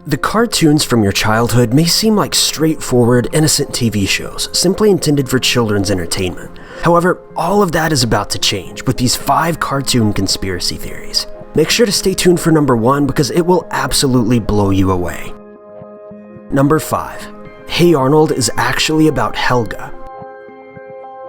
The cartoons from your childhood may seem like straightforward, innocent TV shows, simply intended for children's entertainment. However, all of that is about to change with these 5 cartoon conspiracy theories. Make sure to stay tuned for number 1 because it will absolutely blow you away. Number 5. Hey Arnold is actually about Helga.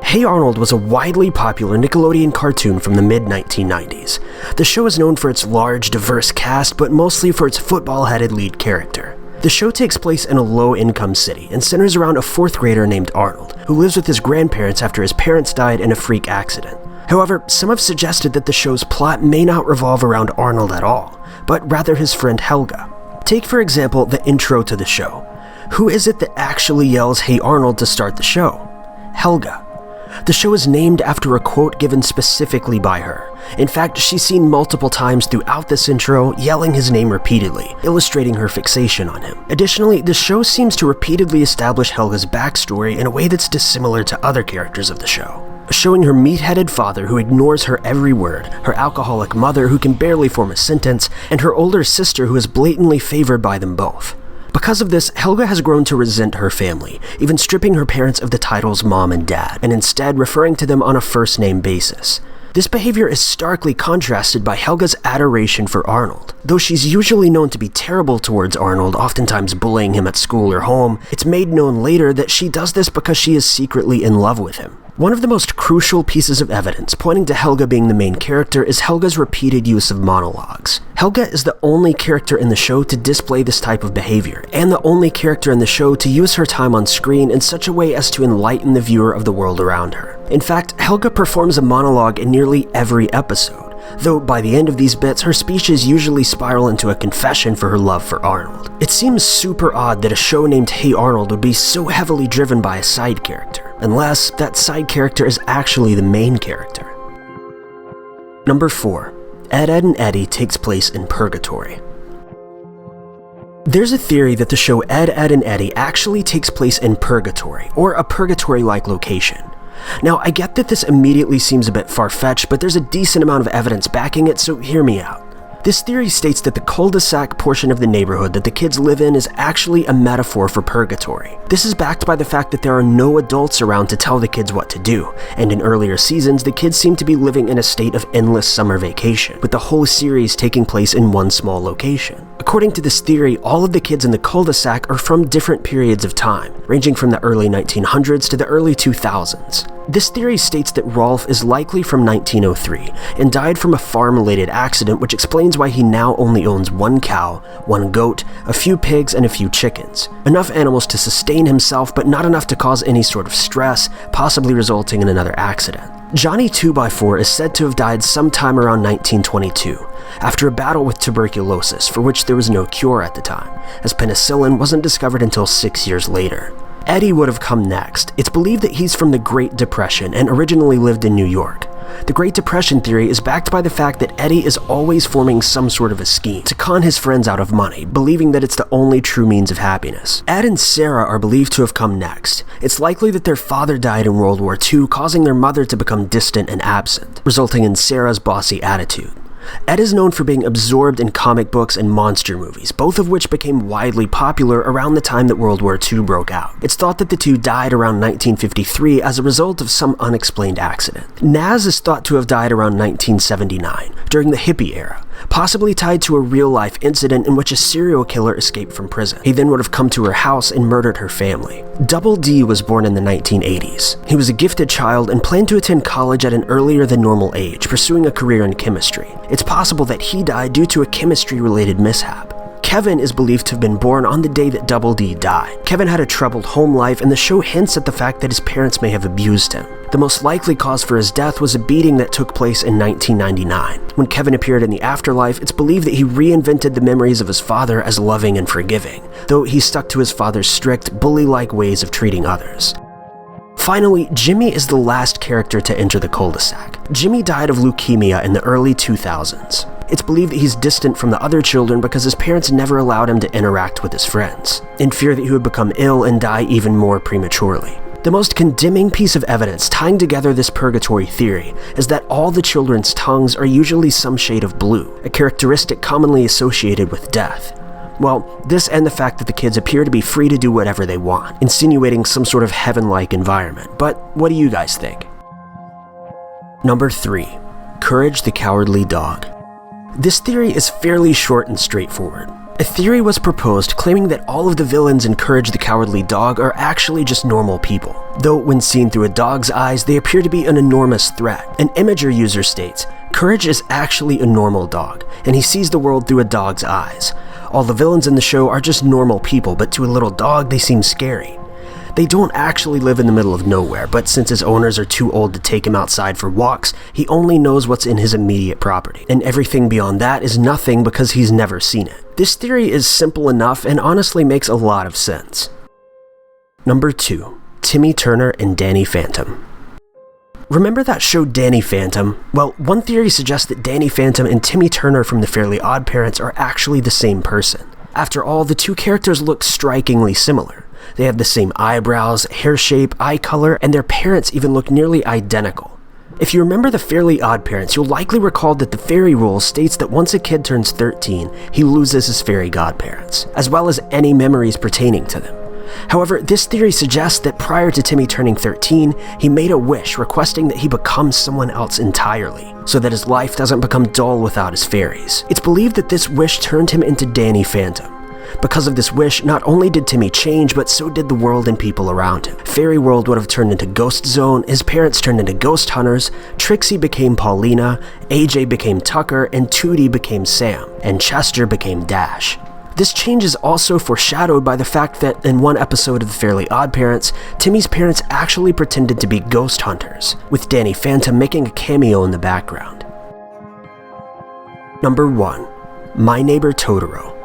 Hey Arnold was a widely popular Nickelodeon cartoon from the mid-1990s. The show is known for its large, diverse cast, but mostly for its football-headed lead character. The show takes place in a low-income city and centers around a 4th grader named Arnold, who lives with his grandparents after his parents died in a freak accident. However, some have suggested that the show's plot may not revolve around Arnold at all, but rather his friend Helga. Take for example the intro to the show. Who is it that actually yells "Hey Arnold" to start the show? Helga. The show is named after a quote given specifically by her. In fact, she's seen multiple times throughout this intro yelling his name repeatedly, illustrating her fixation on him. Additionally, the show seems to repeatedly establish Helga's backstory in a way that's dissimilar to other characters of the show, showing her meat-headed father who ignores her every word, her alcoholic mother who can barely form a sentence, and her older sister who is blatantly favored by them both. Because of this, Helga has grown to resent her family, even stripping her parents of the titles mom and dad, and instead referring to them on a first-name basis. This behavior is starkly contrasted by Helga's adoration for Arnold. Though she's usually known to be terrible towards Arnold, oftentimes bullying him at school or home, it's made known later that she does this because she is secretly in love with him. One of the most crucial pieces of evidence pointing to Helga being the main character is Helga's repeated use of monologues. Helga is the only character in the show to display this type of behavior, and the only character in the show to use her time on screen in such a way as to enlighten the viewer of the world around her. In fact, Helga performs a monologue in nearly every episode, though by the end of these bits, her speeches usually spiral into a confession for her love for Arnold. It seems super odd that a show named Hey Arnold would be so heavily driven by a side character, unless that side character is actually the main character. Number 4. Ed, Edd and Eddy takes place in Purgatory. There's a theory that the show Ed, Edd and Eddy actually takes place in Purgatory, or a purgatory-like location. Now, I get that this immediately seems a bit far-fetched, but there's a decent amount of evidence backing it, so hear me out. This theory states that the cul-de-sac portion of the neighborhood that the kids live in is actually a metaphor for purgatory. This is backed by the fact that there are no adults around to tell the kids what to do, and in earlier seasons, the kids seem to be living in a state of endless summer vacation, with the whole series taking place in one small location. According to this theory, all of the kids in the cul-de-sac are from different periods of time, ranging from the early 1900s to the early 2000s. This theory states that Rolf is likely from 1903 and died from a farm-related accident, which explains why he now only owns 1 cow, 1 goat, a few pigs, and a few chickens. Enough animals to sustain himself, but not enough to cause any sort of stress, possibly resulting in another accident. Johnny 2x4 is said to have died sometime around 1922, after a battle with tuberculosis, for which there was no cure at the time, as penicillin wasn't discovered until 6 years later. Eddy would have come next. It's believed that he's from the Great Depression and originally lived in New York. The Great Depression theory is backed by the fact that Eddy is always forming some sort of a scheme to con his friends out of money, believing that it's the only true means of happiness. Ed and Sarah are believed to have come next. It's likely that their father died in World War II, causing their mother to become distant and absent, resulting in Sarah's bossy attitude. Ed is known for being absorbed in comic books and monster movies, both of which became widely popular around the time that World War II broke out. It's thought that the two died around 1953 as a result of some unexplained accident. Naz is thought to have died around 1979, during the hippie era, possibly tied to a real-life incident in which a serial killer escaped from prison. He then would have come to her house and murdered her family. Double D was born in the 1980s. He was a gifted child and planned to attend college at an earlier than normal age, pursuing a career in chemistry. It's possible that he died due to a chemistry-related mishap. Kevin is believed to have been born on the day that Double D died. Kevin had a troubled home life, and the show hints at the fact that his parents may have abused him. The most likely cause for his death was a beating that took place in 1999. When Kevin appeared in the afterlife, it's believed that he reinvented the memories of his father as loving and forgiving, though he stuck to his father's strict, bully-like ways of treating others. Finally, Jimmy is the last character to enter the cul-de-sac. Jimmy died of leukemia in the early 2000s. It's believed that he's distant from the other children because his parents never allowed him to interact with his friends, in fear that he would become ill and die even more prematurely. The most condemning piece of evidence tying together this purgatory theory is that all the children's tongues are usually some shade of blue, a characteristic commonly associated with death. Well, this and the fact that the kids appear to be free to do whatever they want, insinuating some sort of heaven-like environment. But what do you guys think? Number 3. Courage the Cowardly Dog. This theory is fairly short and straightforward. A theory was proposed claiming that all of the villains in Courage the Cowardly Dog are actually just normal people, though when seen through a dog's eyes, they appear to be an enormous threat. An Imager user states, Courage is actually a normal dog, and he sees the world through a dog's eyes. All the villains in the show are just normal people, but to a little dog, they seem scary. They don't actually live in the middle of nowhere, but since his owners are too old to take him outside for walks, he only knows what's in his immediate property, and everything beyond that is nothing because he's never seen it. This theory is simple enough and honestly makes a lot of sense. Number 2. Timmy Turner and Danny Phantom. Remember that show Danny Phantom? Well, one theory suggests that Danny Phantom and Timmy Turner from The Fairly OddParents are actually the same person. After all, the two characters look strikingly similar. They have the same eyebrows, hair shape, eye color, and their parents even look nearly identical. If you remember The Fairly OddParents, you'll likely recall that the fairy rule states that once a kid turns 13, he loses his fairy godparents, as well as any memories pertaining to them. However, this theory suggests that prior to Timmy turning 13, he made a wish requesting that he become someone else entirely, so that his life doesn't become dull without his fairies. It's believed that this wish turned him into Danny Phantom. Because of this wish, not only did Timmy change, but so did the world and people around him. Fairy World would have turned into Ghost Zone, his parents turned into ghost hunters, Trixie became Paulina, AJ became Tucker, and Tootie became Sam, and Chester became Dash. This change is also foreshadowed by the fact that in one episode of The Fairly OddParents, Timmy's parents actually pretended to be ghost hunters, with Danny Phantom making a cameo in the background. Number 1. My Neighbor Totoro.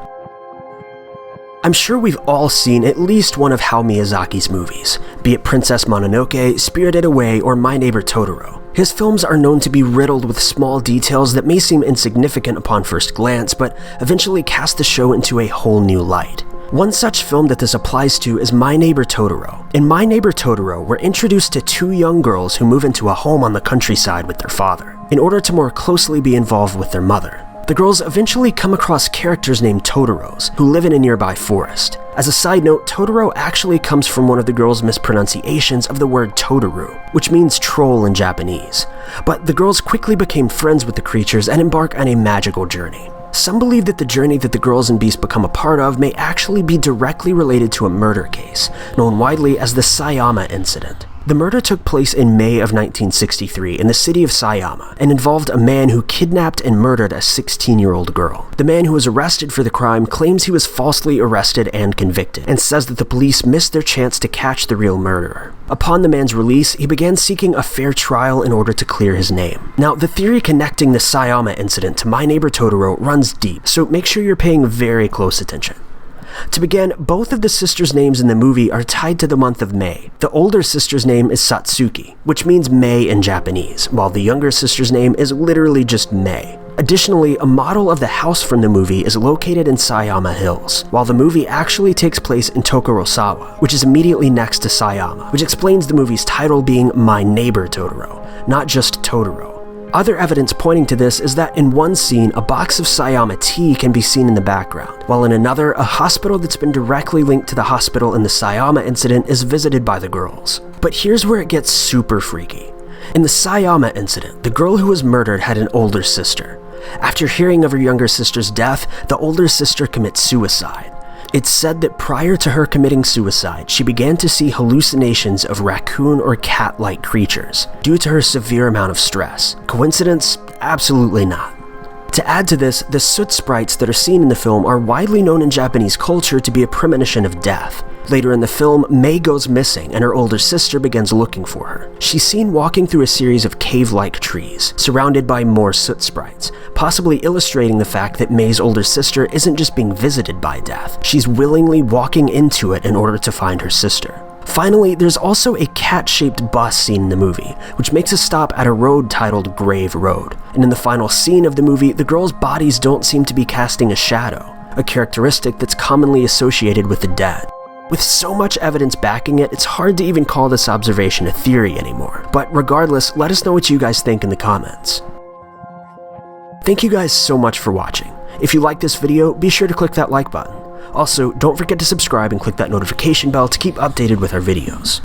I'm sure we've all seen at least one of Hayao Miyazaki's movies, be it Princess Mononoke, Spirited Away, or My Neighbor Totoro. His films are known to be riddled with small details that may seem insignificant upon first glance, but eventually cast the show into a whole new light. One such film that this applies to is My Neighbor Totoro. In My Neighbor Totoro, we're introduced to two young girls who move into a home on the countryside with their father, in order to more closely be involved with their mother. The girls eventually come across characters named Totoros, who live in a nearby forest. As a side note, Totoro actually comes from one of the girls' mispronunciations of the word Totoru, which means troll in Japanese. But the girls quickly became friends with the creatures and embark on a magical journey. Some believe that the journey that the girls and beasts become a part of may actually be directly related to a murder case, known widely as the Sayama incident. The murder took place in May of 1963 in the city of Sayama and involved a man who kidnapped and murdered a 16-year-old girl. The man who was arrested for the crime claims he was falsely arrested and convicted, and says that the police missed their chance to catch the real murderer. Upon the man's release, he began seeking a fair trial in order to clear his name. Now, the theory connecting the Sayama incident to My Neighbor Totoro runs deep, so make sure you're paying very close attention. To begin, both of the sisters' names in the movie are tied to the month of May. The older sister's name is Satsuki, which means May in Japanese, while the younger sister's name is literally just May. Additionally, a model of the house from the movie is located in Sayama Hills, while the movie actually takes place in Tokorosawa, which is immediately next to Sayama, which explains the movie's title being My Neighbor Totoro, not just Totoro. Other evidence pointing to this is that in one scene, a box of Sayama tea can be seen in the background, while in another, a hospital that's been directly linked to the hospital in the Sayama incident is visited by the girls. But here's where it gets super freaky. In the Sayama incident, the girl who was murdered had an older sister. After hearing of her younger sister's death, the older sister commits suicide. It's said that prior to her committing suicide, she began to see hallucinations of raccoon or cat-like creatures due to her severe amount of stress. Coincidence? Absolutely not. To add to this, the soot sprites that are seen in the film are widely known in Japanese culture to be a premonition of death. Later in the film, Mei goes missing and her older sister begins looking for her. She's seen walking through a series of cave-like trees, surrounded by more soot sprites, possibly illustrating the fact that Mei's older sister isn't just being visited by death, she's willingly walking into it in order to find her sister. Finally, there's also a cat-shaped bus seen in the movie, which makes a stop at a road titled Grave Road. And in the final scene of the movie, the girls' bodies don't seem to be casting a shadow, a characteristic that's commonly associated with the dead. With so much evidence backing it, it's hard to even call this observation a theory anymore. But regardless, let us know what you guys think in the comments. Thank you guys so much for watching. If you liked this video, be sure to click that like button. Also, don't forget to subscribe and click that notification bell to keep updated with our videos.